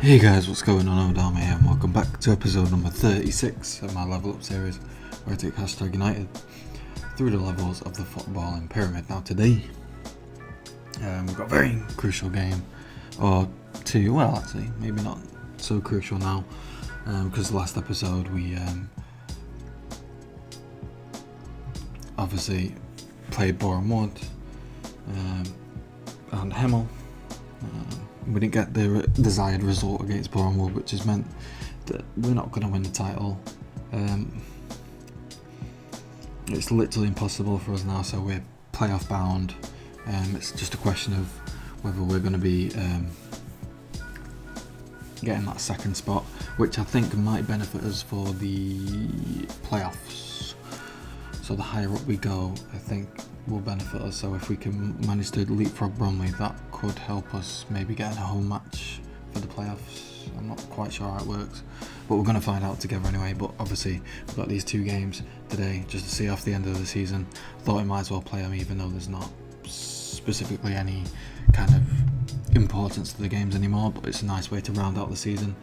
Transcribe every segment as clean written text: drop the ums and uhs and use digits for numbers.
Hey guys, what's going on? Odharma here, and welcome back to episode number 36 of my Level Up series, where I take Hashtag United through the levels of the footballing pyramid. Now today, we've got a very crucial game, or two, well actually, maybe not so crucial now, because the last episode we obviously played Bromley and Hemel. We didn't get the desired result against Bromley, which has meant that we're not going to win the title. It's literally impossible for us now, so we're playoff bound. It's just a question of whether we're going to be getting that second spot, which I think might benefit us for the playoffs. So the higher up we go, I think will benefit us. So if we can manage to leapfrog Bromley, that could help us maybe get a home match for the playoffs. I'm not quite sure how it works, but we're going to find out together anyway. But obviously we've got these two games today just to see off the end of the season. Thought I might as well play them, even though there's not specifically any kind of importance to the games anymore, but it's a nice way to round out the season.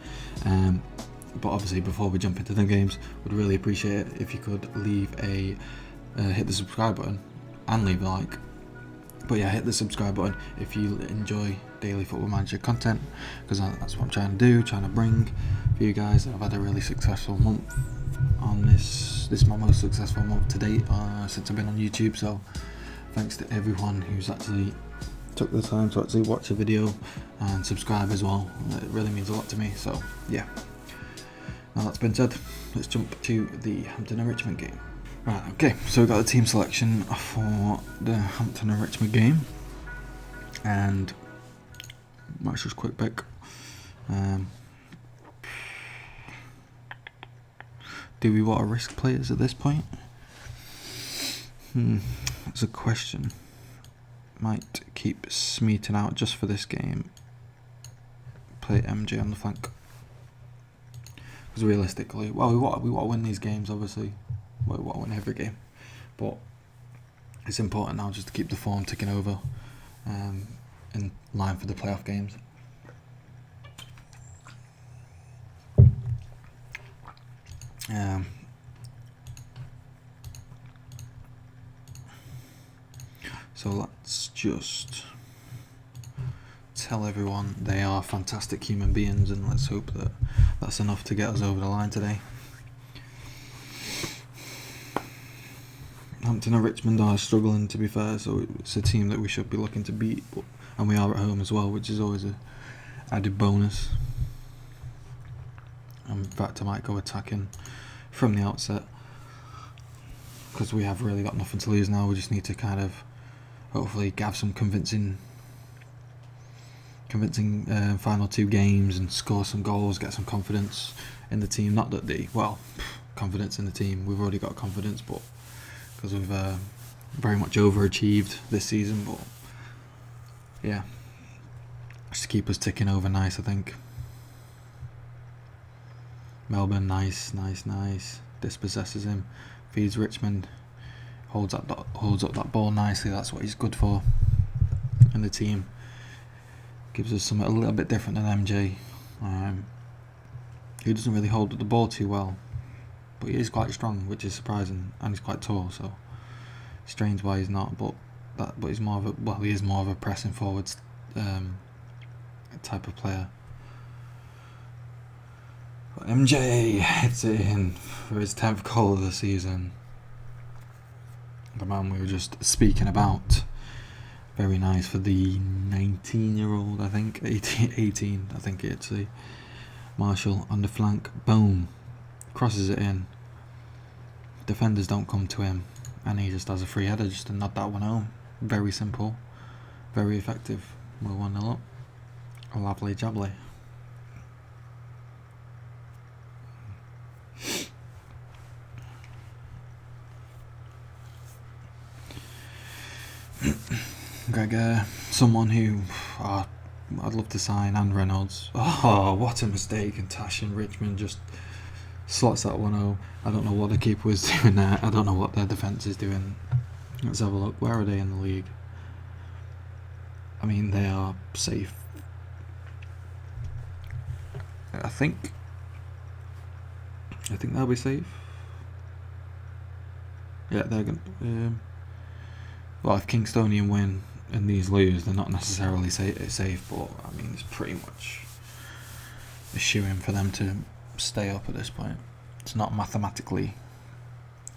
But obviously before we jump into the games, would really appreciate it if you could leave a hit the subscribe button and leave a like. But yeah, hit the subscribe button if you enjoy daily Football Manager content, because that's what I'm trying to do, trying to bring for you guys. I've had a really successful month on this. This is my most successful month to date since I've been on YouTube, so thanks to everyone who's actually took the time to actually watch a video and subscribe as well. It really means a lot to me, so yeah. Now that's been said, let's jump to the Hampton and Richmond game. Right, okay, so we've got the team selection for the Hampton and Richmond game, and let's just quick pick. Do we want to risk players at this point? That's a question. Might keep Smeaton out just for this game. Play MJ on the flank. Because realistically, well, we want to win these games, obviously. We want to win every game. But it's important now just to keep the form ticking over in line for the playoff games. So let's just tell everyone they are fantastic human beings, and let's hope that that's enough to get us over the line today. Hampton and Richmond are struggling, to be fair, so it's a team that we should be looking to beat, and we are at home as well, which is always a added bonus. In fact, I might go attacking from the outset, because we have really got nothing to lose now. We just need to kind of hopefully have some convincing final two games and score some goals, get some confidence in the team. Not that confidence in the team, we've already got confidence, but because we've very much overachieved this season. But yeah, just to keep us ticking over nice, I think. Melbourne, nice. Dispossesses him, feeds Richmond, holds up that ball nicely. That's what he's good for. And the team gives us something a little bit different than MJ, who doesn't really hold up the ball too well, but he is quite strong, which is surprising, and he's quite tall, so strange why he's not. But he's more of he is more of a pressing forwards type of player. But MJ hits it in for his 10th goal of the season. The man we were just speaking about. Very nice for the 19-year-old, I think. 18, I think actually. Marshall on the flank. Boom. Crosses it in. Defenders don't come to him. And he just has a free header just to nod that one home. Very simple. Very effective. We're 1-0 up. Lovely jubbly. Gregor, someone who I'd love to sign, and Reynolds. Oh, what a mistake, and Tash and Richmond just slots that 1-0. I don't know what the keeper was doing there. I don't know what their defence is doing. Let's have a look. Where are they in the league? I mean, they are safe. I think they'll be safe. Yeah, they're going. Well, if Kingstonian win and these lose, they're not necessarily safe. But I mean, it's pretty much a shoo-in for them to stay up at this point. It's not mathematically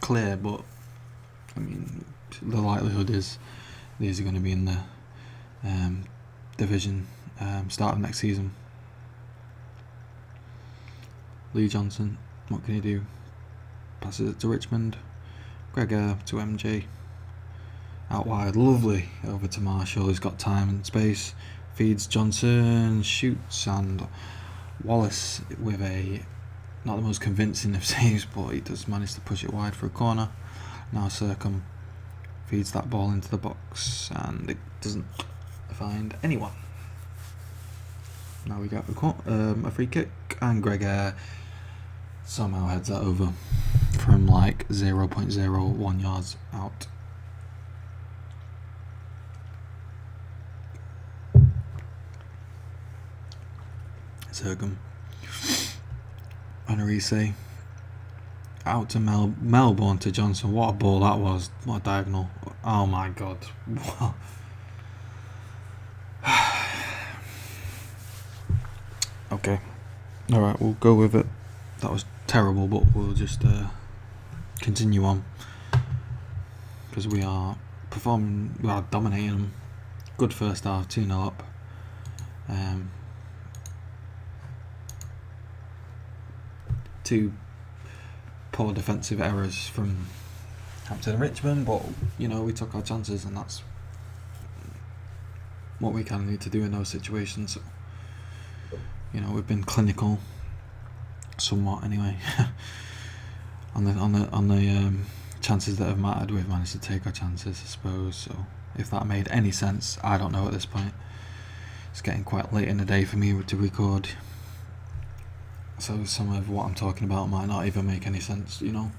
clear, but I mean, the likelihood is these are going to be in the division start of next season. Lee Johnson, what can he do? Passes it to Richmond. Gregor to MJ. Out wide, lovely. Over to Marshall, he's got time and space. Feeds Johnson, shoots, and Wallace with a, not the most convincing of saves, but he does manage to push it wide for a corner. Now Circum feeds that ball into the box, and it doesn't find anyone. Now we got a free kick, and Gregor somehow heads that over from like 0.01 yards out. Circum. Honorise. Out to Melbourne to Johnson. What a ball that was. What a diagonal. Oh my god. Okay. Alright, we'll go with it. That was terrible, but we'll just continue on. Because we are performing, we are dominating them. Good first half, 2-0 up. Two poor defensive errors from Hampton Richmond, but you know, we took our chances, and that's what we kind of need to do in those situations. You know, we've been clinical, somewhat anyway. on the chances that have mattered, we've managed to take our chances, I suppose. So if that made any sense, I don't know at this point. It's getting quite late in the day for me to record, so some of what I'm talking about might not even make any sense, you know.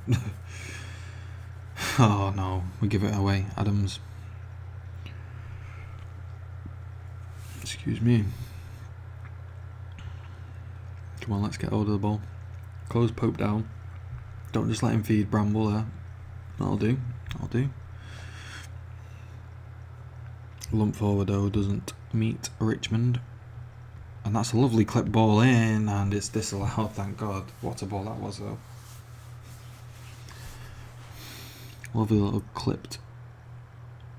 Oh no, we give it away. Adams. Excuse me. Come on, let's get hold of the ball. Close Pope down. Don't just let him feed Bramble there. That'll do. Lump forward though doesn't meet Richmond. And that's a lovely clip ball in, and it's disallowed, thank God. What a ball that was though. Lovely little clipped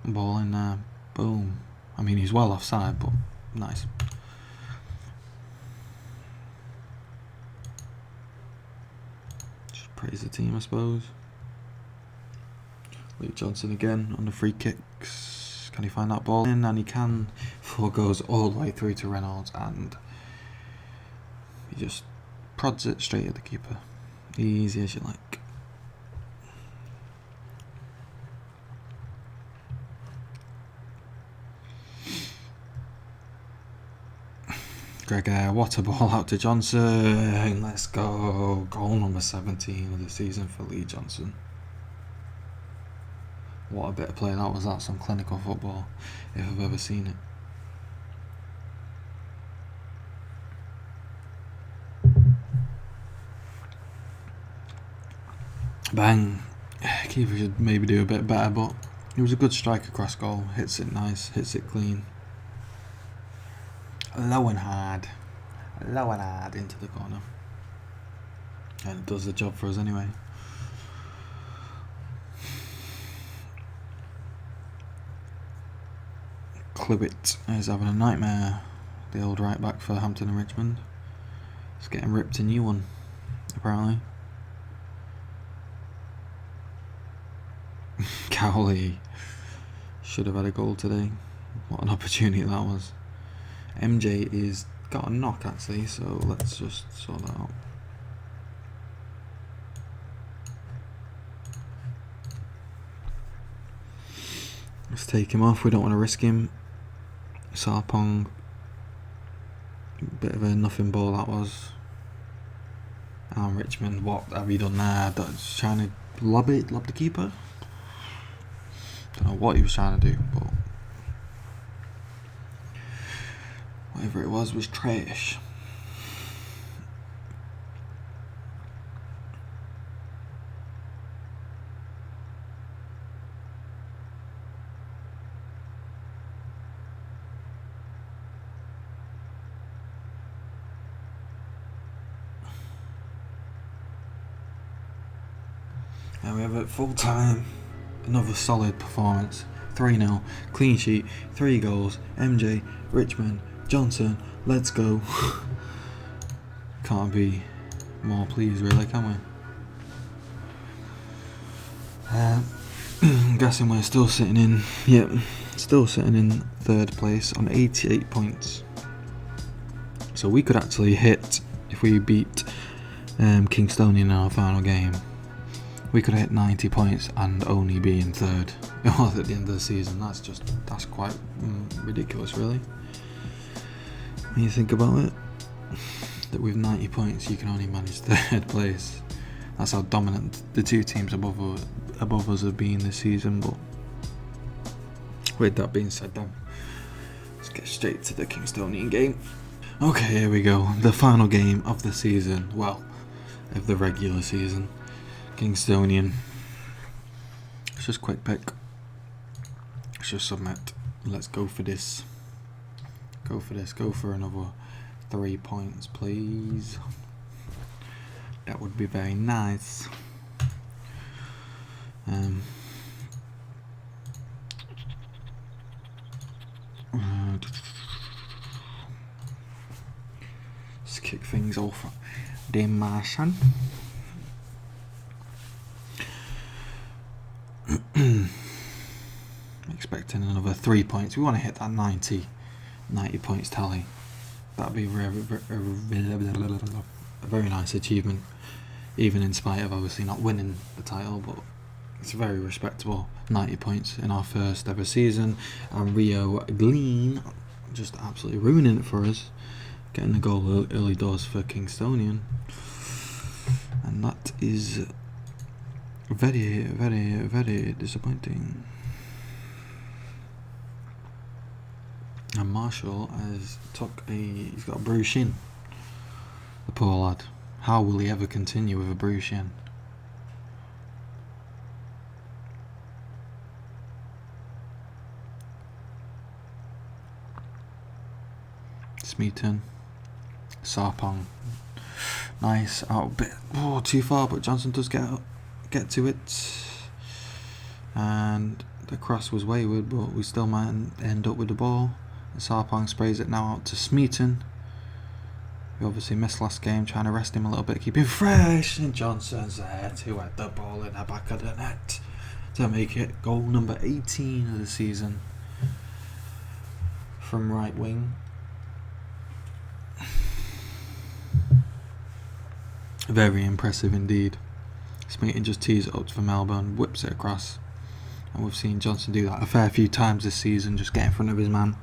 ball in there. Boom. I mean, he's well offside, but nice. Just praise the team, I suppose. Lee Johnson again on the free kicks. Can he find that ball in? And he can. Ball goes all the way through to Reynolds, and he just prods it straight at the keeper. Easy as you like. Gregor, what a ball out to Johnson. Let's go. Goal number 17 of the season for Lee Johnson. What a bit of play that was. That's some clinical football, if I've ever seen it. Bang. Keeper should maybe do a bit better, but it was a good strike across goal. Hits it nice, hits it clean. Low and hard into the corner. And it does the job for us anyway. Clibbit is having a nightmare. The old right back for Hampton and Richmond. He's getting ripped a new one, apparently. Cowley should have had a goal today. What an opportunity that was. MJ is got a knock actually, so let's just sort that out. Let's take him off. We don't want to risk him. Sarpong, bit of a nothing ball that was. And Richmond, what have he done there? That's trying to lob the keeper. Don't know what he was trying to do, but whatever it was trash. And we have it full time. Another solid performance. 3-0, clean sheet, 3 goals. MJ, Richmond, Johnson, let's go. Can't be more pleased, really, can we? I'm guessing we're still sitting in. Yep, still sitting in 3rd place on 88 points. So we could actually hit, if we beat Kingstonian in our final game, we could hit 90 points and only be in 3rd at the end of the season. That's quite ridiculous, really. When you think about it, that with 90 points you can only manage 3rd place. That's how dominant the 2 teams above us have been this season. But with that being said, then let's get straight to the Kingstonian game. Okay, here we go. The final game of the season. Well, of the regular season. Kingstonian. It's just quick pick. Let's just submit. Let's go for this. Go for another 3 points, please. That would be very nice. Let's kick things off. Martian. Expecting another 3 points. We want to hit that 90 points tally. That'd be a very nice achievement, even in spite of obviously not winning the title, but it's very respectable. 90 points in our first ever season, and Rio Glean just absolutely ruining it for us, getting a goal early doors for Kingstonian, and that is very, very, very disappointing. And Marshall he's got a bruised shin. The poor lad. How will he ever continue with a bruised shin? Smeaton, Sarpong, nice out bit. Oh, too far, but Johnson does get to it, and the cross was wayward, but we still might end up with the ball. Sarpong sprays it now out to Smeaton. We obviously missed last game, trying to rest him a little bit, keep him fresh, and Johnson's there to head the ball in the back of the net to make it goal number 18 of the season from right wing. Very impressive indeed. Smeaton just tees it up for Melbourne, whips it across, and we've seen Johnson do that a fair few times this season, just get in front of his man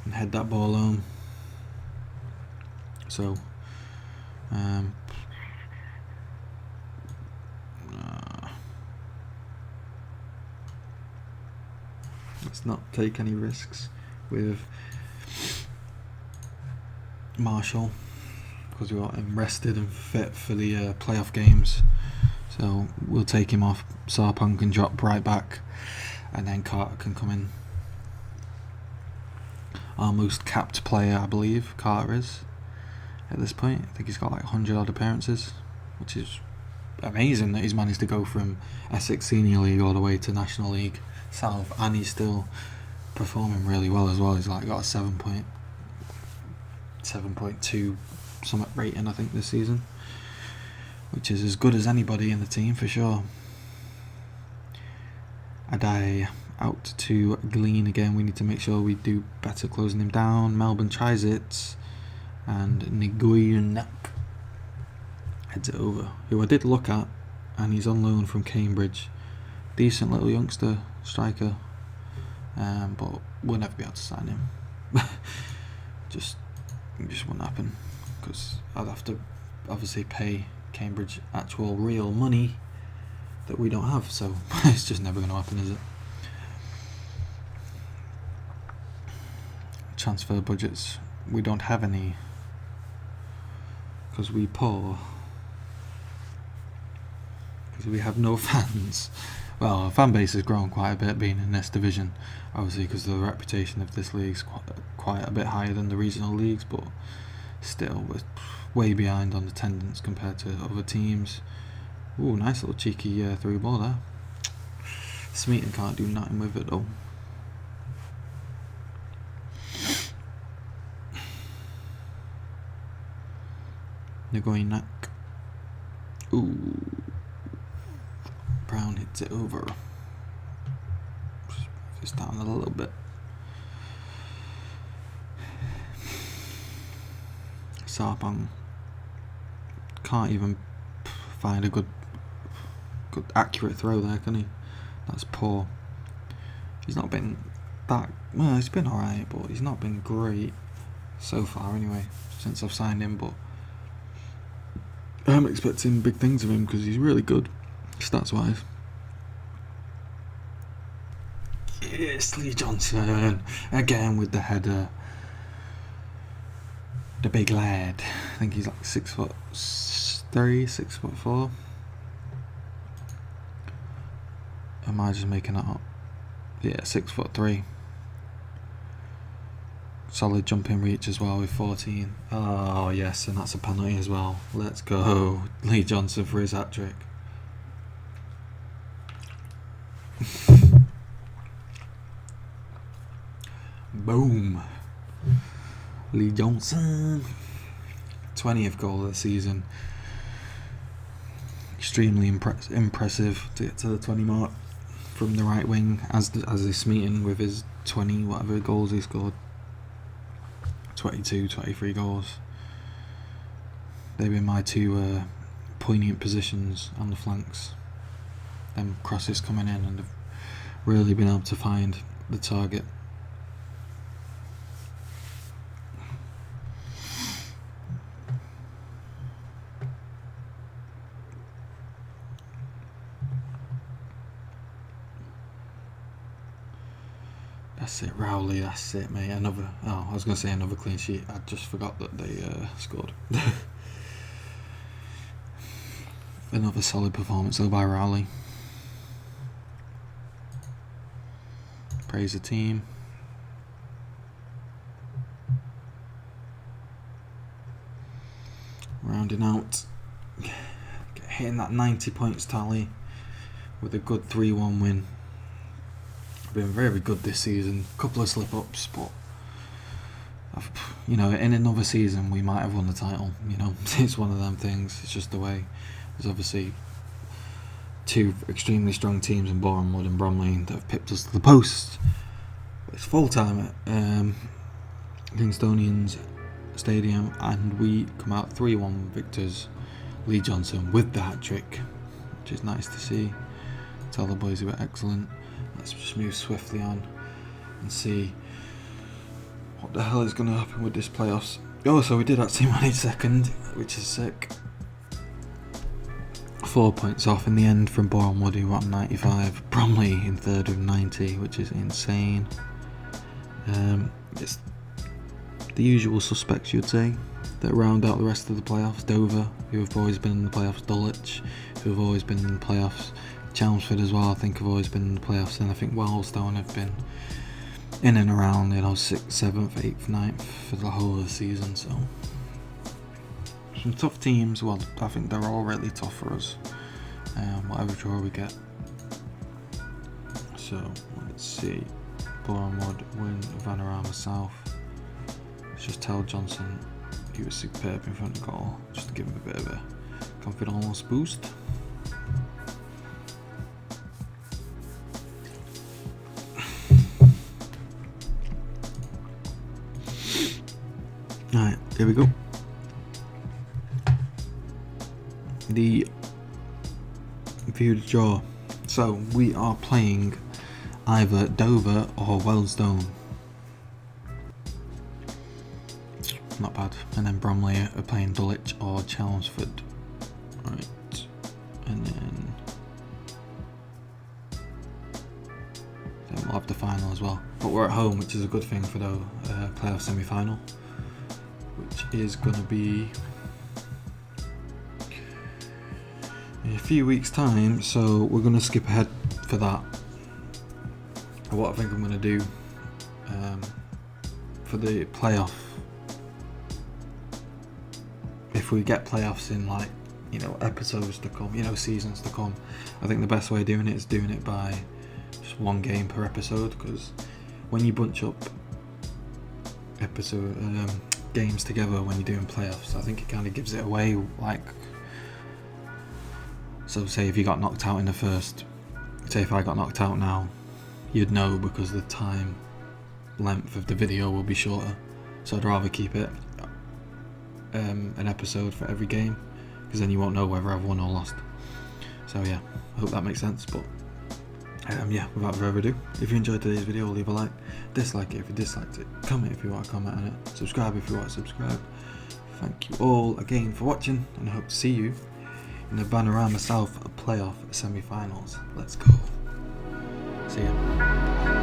and head that ball home. So let's not take any risks with Marshall, because we want him rested and fit for the playoff games. So we'll take him off. Sarpong can drop right back, and then Carter can come in. Our most capped player, I believe, Carter is at this point. I think he's got like 100 odd appearances, which is amazing that he's managed to go from Essex Senior League all the way to National League South, and he's still performing really well as well. He's like got a 7.2 something rating, I think, this season, which is as good as anybody in the team for sure. Adai out to Glean again. We need to make sure we do better closing him down. Melbourne tries it, and Nguyen heads it over, who I did look at, and he's on loan from Cambridge. Decent little youngster striker, but we'll never be able to sign him. just won't happen, because I'd have to obviously pay Cambridge actual real money that we don't have, so it's just never going to happen, is it? Transfer budgets, we don't have any, because we poor, because we have no fans. Well, our fan base has grown quite a bit being in this division, obviously, because the reputation of this league is quite a bit higher than the regional leagues, but still we're way behind on attendance compared to other teams. Ooh, nice little cheeky through ball there. Smeaton can't do nothing with it though. Nagoynak. Ooh. Brown hits it over. Just down a little bit. Sarpong can't even find a good accurate throw there, can he? That's poor. He's not been that well. He's been alright, but he's not been great so far. Anyway, since I've signed him, but I'm expecting big things of him because he's really good stats wise. Yes, Lee Johnson again with the header. The big lad. I think he's like 6'3", 6'4". Am I just making that up? Yeah, 6'3". Solid jumping reach as well with 14. Oh yes, and that's a penalty as well. Let's go, Lee Johnson for his hat trick. Boom. Lee Johnson, 20th goal of the season. Extremely impressive to get to the 20 mark from the right wing, as is Smeaton with his 20 whatever goals he scored. 22, 23 goals. They've been my two poignant positions on the flanks. Them crosses coming in and have really been able to find the target. That's it, Rowley, that's it, mate. I was going to say another clean sheet. I just forgot that they scored. Another solid performance though by Rowley. Praise the team. Rounding out, hitting that 90 points tally with a good 3-1 win. Been very good this season. Couple of slip ups, but in another season we might have won the title. It's one of them things. It's just the way. There's obviously two extremely strong teams in Bournemouth and Bromley that have pipped us to the post. It's full time at Kingstonian's stadium, and we come out 3-1 victors. Lee Johnson with the hat trick, which is nice to see. Tell the boys they were excellent. Let's just move swiftly on and see what the hell is going to happen with this playoffs. Oh, so we did actually manage second, which is sick. 4 points off in the end from Bournemouth, who were on 95. Bromley in third with 90, which is insane. It's the usual suspects, you'd say, that round out the rest of the playoffs. Dover, who have always been in the playoffs. Dulwich, who have always been in the playoffs. Chelmsford as well, I think, have always been in the playoffs, and I think Wildstone have been in and around 6th, 7th, 8th, 9th for the whole of the season. So some tough teams. Well, I think they're all really tough for us, whatever draw we get. So let's see. Bournemouth win Vanarama South. Let's just tell Johnson he was superb in front of goal, just to give him a bit of a confidence boost. Alright, here we go. The view to draw. So we are playing either Dover or Wellstone. Not bad. And then Bromley are playing Dulwich or Chelmsford. Right. And then we'll have the final as well. But we're at home, which is a good thing for the playoff semi-final, which is going to be in a few weeks' time. So we're going to skip ahead for that. What I think I'm going to do for the playoff, if we get playoffs in like episodes to come, seasons to come. I think the best way of doing it is doing it by just one game per episode, because when you bunch up games together when you're doing playoffs, I think it kind of gives it away. Like, so say if you got knocked out in the first, say if I got knocked out now, you'd know, because the time length of the video will be shorter. So I'd rather keep it an episode for every game, because then you won't know whether I've won or lost. So yeah, I hope that makes sense. But without further ado, if you enjoyed today's video, leave a like, dislike it if you disliked it, comment if you want to comment on it, subscribe if you want to subscribe. Thank you all again for watching, and I hope to see you in the Odharma South playoff semi-finals. Let's go. See ya.